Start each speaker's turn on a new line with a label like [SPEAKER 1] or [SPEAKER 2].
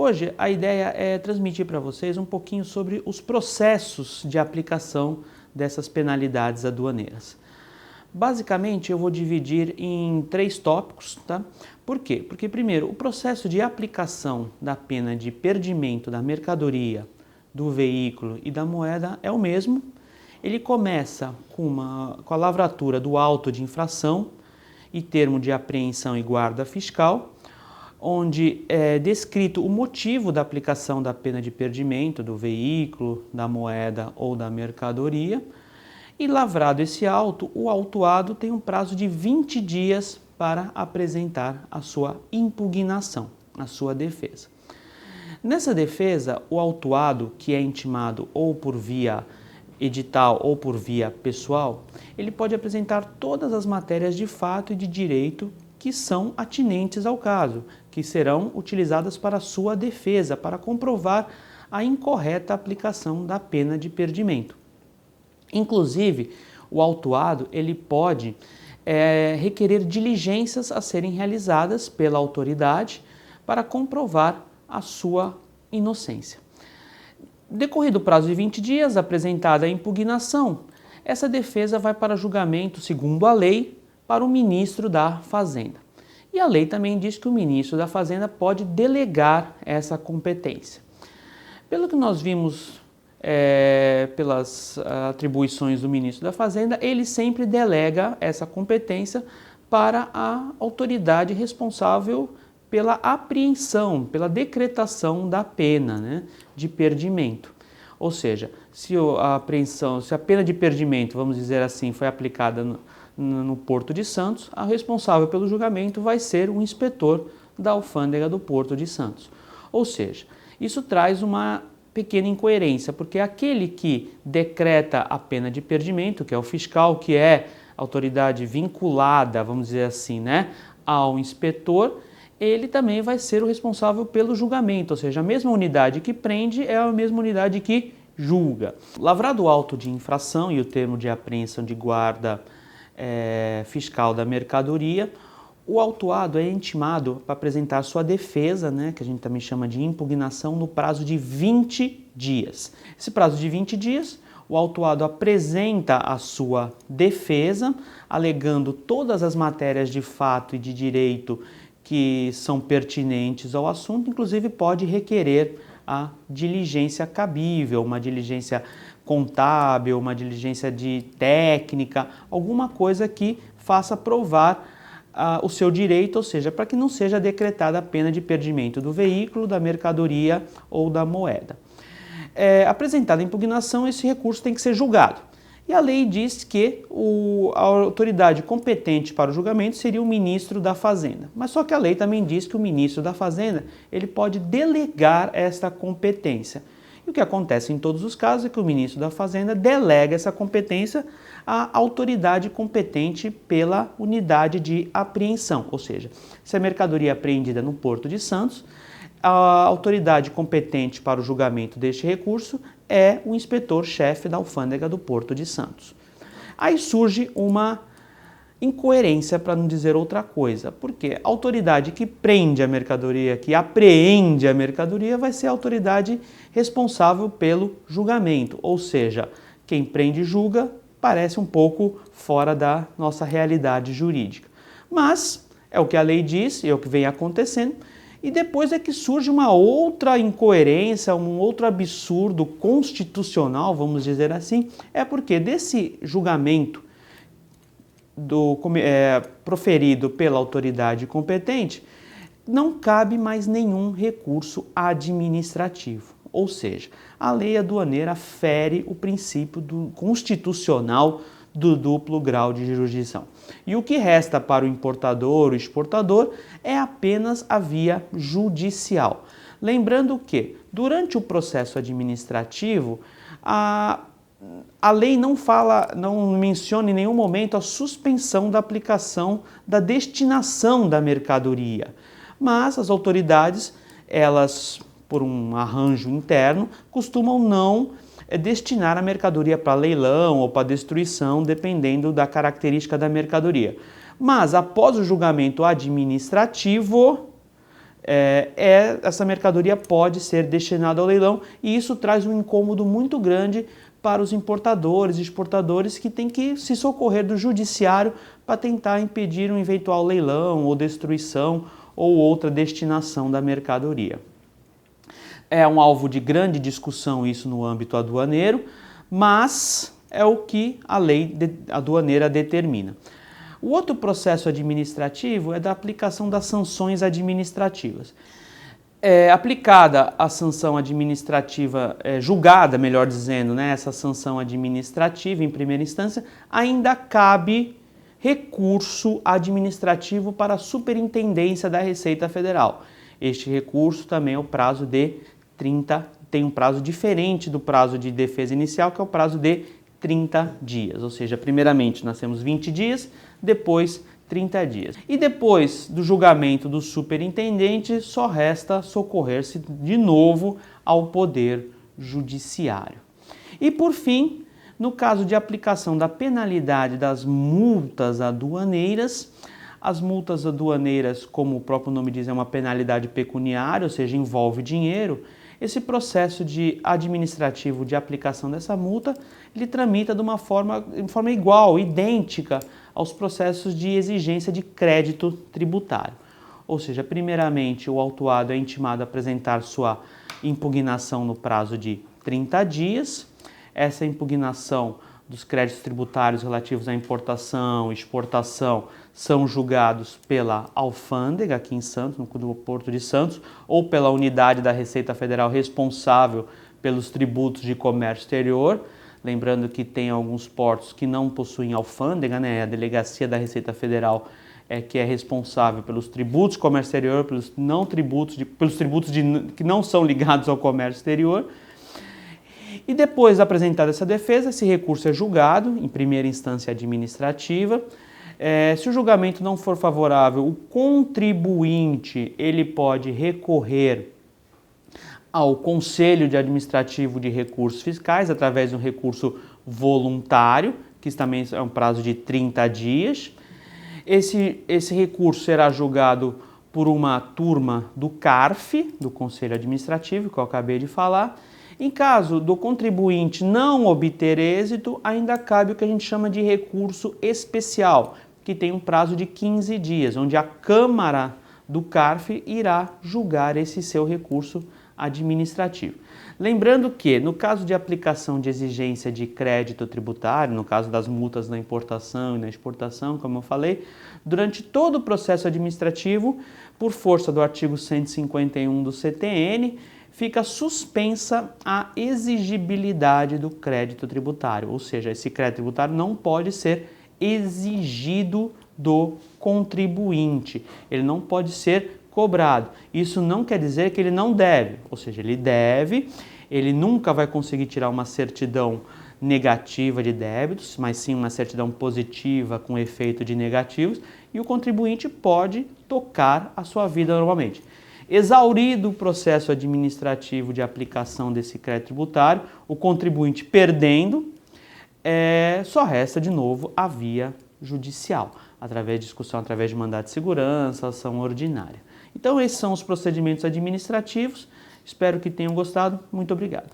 [SPEAKER 1] Hoje a ideia é transmitir para vocês um pouquinho sobre os processos de aplicação dessas penalidades aduaneiras. Basicamente eu vou dividir em 3 tópicos, tá? Por quê? Porque primeiro, o processo de aplicação da pena de perdimento da mercadoria, do veículo e da moeda é o mesmo. Ele começa com a lavratura do auto de infração e termo de apreensão e guarda fiscal, onde é descrito o motivo da aplicação da pena de perdimento do veículo, da moeda ou da mercadoria. E lavrado esse auto, o autuado tem um prazo de 20 dias para apresentar a sua impugnação, a sua defesa. Nessa defesa, o autuado, que é intimado ou por via edital ou por via pessoal, ele pode apresentar todas as matérias de fato e de direito que são atinentes ao caso, que serão utilizadas para a sua defesa, para comprovar a incorreta aplicação da pena de perdimento. Inclusive, o autuado ele pode requerer diligências a serem realizadas pela autoridade para comprovar a sua inocência. Decorrido o prazo de 20 dias, apresentada a impugnação, essa defesa vai para julgamento, segundo a lei, para o ministro da Fazenda. E a lei também diz que o ministro da Fazenda pode delegar essa competência. Pelo que nós vimos pelas atribuições do ministro da Fazenda, ele sempre delega essa competência para a autoridade responsável pela apreensão, pela decretação da pena, né, de perdimento. Ou seja, se a pena de perdimento, vamos dizer assim, foi aplicada no Porto de Santos, a responsável pelo julgamento vai ser o inspetor da alfândega do Porto de Santos. Ou seja, isso traz uma pequena incoerência, porque aquele que decreta a pena de perdimento, que é o fiscal, que é autoridade vinculada, vamos dizer assim, né, ao inspetor, ele também vai ser o responsável pelo julgamento, ou seja, a mesma unidade que prende é a mesma unidade que julga. Lavrado o auto de infração e o termo de apreensão de guarda fiscal da mercadoria, o autuado é intimado para apresentar sua defesa, né, que a gente também chama de impugnação, no prazo de 20 dias. Esse prazo de 20 dias, o autuado apresenta a sua defesa, alegando todas as matérias de fato e de direito que são pertinentes ao assunto, inclusive pode requerer a diligência cabível, uma diligência contábil, uma diligência de técnica, alguma coisa que faça provar o seu direito, ou seja, para que não seja decretada a pena de perdimento do veículo, da mercadoria ou da moeda. Apresentada a impugnação, esse recurso tem que ser julgado. E a lei diz que a autoridade competente para o julgamento seria o ministro da Fazenda. Mas só que a lei também diz que o ministro da Fazenda ele pode delegar esta competência. E o que acontece em todos os casos é que o ministro da Fazenda delega essa competência à autoridade competente pela unidade de apreensão. Ou seja, se a mercadoria é apreendida no Porto de Santos, a autoridade competente para o julgamento deste recurso é o inspetor-chefe da alfândega do Porto de Santos. Aí surge uma incoerência, para não dizer outra coisa, porque a autoridade que prende a mercadoria, que apreende a mercadoria, vai ser a autoridade responsável pelo julgamento, ou seja, quem prende e julga parece um pouco fora da nossa realidade jurídica. Mas é o que a lei diz e é o que vem acontecendo. E depois é que surge uma outra incoerência, um outro absurdo constitucional, vamos dizer assim, é porque desse julgamento proferido pela autoridade competente, não cabe mais nenhum recurso administrativo. Ou seja, a lei aduaneira fere o princípio constitucional do duplo grau de jurisdição. E o que resta para o importador, o exportador, é apenas a via judicial. Lembrando que, durante o processo administrativo, a lei não menciona em nenhum momento a suspensão da aplicação da destinação da mercadoria. Mas as autoridades, elas, por um arranjo interno, costumam não destinar a mercadoria para leilão ou para destruição, dependendo da característica da mercadoria. Mas, após o julgamento administrativo, essa mercadoria pode ser destinada ao leilão, e isso traz um incômodo muito grande para os importadores e exportadores que têm que se socorrer do judiciário para tentar impedir um eventual leilão ou destruição ou outra destinação da mercadoria. É um alvo de grande discussão isso no âmbito aduaneiro, mas é o que a lei aduaneira determina. O outro processo administrativo é da aplicação das sanções administrativas. Aplicada a sanção administrativa, julgada, melhor dizendo, né, essa sanção administrativa em primeira instância, ainda cabe recurso administrativo para a Superintendência da Receita Federal. Este recurso também é o prazo de 30, tem um prazo diferente do prazo de defesa inicial, que é o prazo de 30 dias. Ou seja, primeiramente nós temos 20 dias, depois 30 dias. E depois do julgamento do superintendente, só resta socorrer-se de novo ao Poder Judiciário. E por fim, no caso de aplicação da penalidade das multas aduaneiras, as multas aduaneiras, como o próprio nome diz, é uma penalidade pecuniária, ou seja, envolve dinheiro. Esse processo administrativo de aplicação dessa multa, ele tramita de forma igual, idêntica aos processos de exigência de crédito tributário. Ou seja, primeiramente o autuado é intimado a apresentar sua impugnação no prazo de 30 dias. Essa impugnação dos créditos tributários relativos à importação e exportação são julgados pela alfândega aqui em Santos, no Porto de Santos, ou pela unidade da Receita Federal responsável pelos tributos de comércio exterior. Lembrando que tem alguns portos que não possuem alfândega, né? A Delegacia da Receita Federal que é responsável pelos tributos de comércio exterior, pelos tributos que não são ligados ao comércio exterior. E depois de apresentada essa defesa, esse recurso é julgado em primeira instância administrativa. Se o julgamento não for favorável, o contribuinte ele pode recorrer ao Conselho Administrativo de Recursos Fiscais através de um recurso voluntário, que também é um prazo de 30 dias. Esse recurso será julgado por uma turma do CARF, do Conselho Administrativo, que eu acabei de falar. Em caso do contribuinte não obter êxito, ainda cabe o que a gente chama de recurso especial, que tem um prazo de 15 dias, onde a Câmara do CARF irá julgar esse seu recurso administrativo. Lembrando que, no caso de aplicação de exigência de crédito tributário, no caso das multas na importação e na exportação, como eu falei, durante todo o processo administrativo, por força do artigo 151 do CTN, fica suspensa a exigibilidade do crédito tributário, ou seja, esse crédito tributário não pode ser exigido do contribuinte, ele não pode ser cobrado. Isso não quer dizer que ele não deve, ou seja, ele deve, ele nunca vai conseguir tirar uma certidão negativa de débitos, mas sim uma certidão positiva com efeito de negativos, e o contribuinte pode tocar a sua vida normalmente. Exaurido o processo administrativo de aplicação desse crédito tributário, o contribuinte perdendo, só resta de novo a via judicial, através de discussão, através de mandado de segurança, ação ordinária. Então esses são os procedimentos administrativos, espero que tenham gostado, muito obrigado.